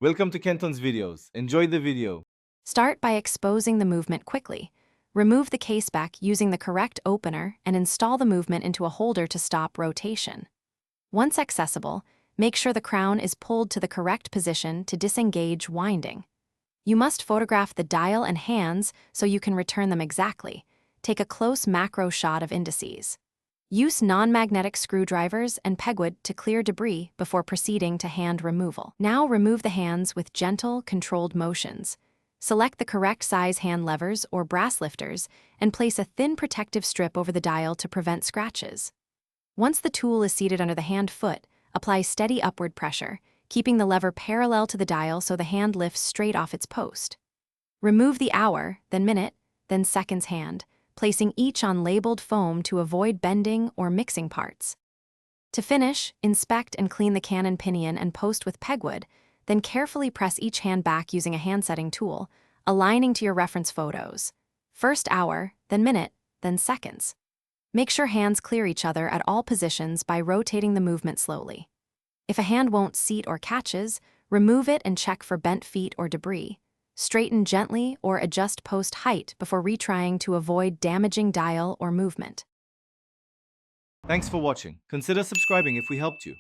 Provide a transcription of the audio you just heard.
Welcome to Kenton's videos. Enjoy the video. Start by exposing the movement quickly. Remove the case back using the correct opener and install the movement into a holder to stop rotation. Once accessible, make sure the crown is pulled to the correct position to disengage winding. You must photograph the dial and hands so you can return them exactly. Take a close macro shot of indices. Use non-magnetic screwdrivers and pegwood to clear debris before proceeding to hand removal. Now remove the hands with gentle, controlled motions. Select the correct size hand levers or brass lifters and place a thin protective strip over the dial to prevent scratches. Once the tool is seated under the hand foot, apply steady upward pressure, keeping the lever parallel to the dial so the hand lifts straight off its post. Remove the hour, then minute, then seconds hand, placing each on labeled foam to avoid bending or mixing parts. To finish, inspect and clean the cannon pinion and post with pegwood, then carefully press each hand back using a hand setting tool, aligning to your reference photos. First hour, then minute, then seconds. Make sure hands clear each other at all positions by rotating the movement slowly. If a hand won't seat or catches, remove it and check for bent feet or debris. Straighten gently or adjust post height before retrying to avoid damaging dial or movement. Thanks for watching. Consider subscribing if we helped you.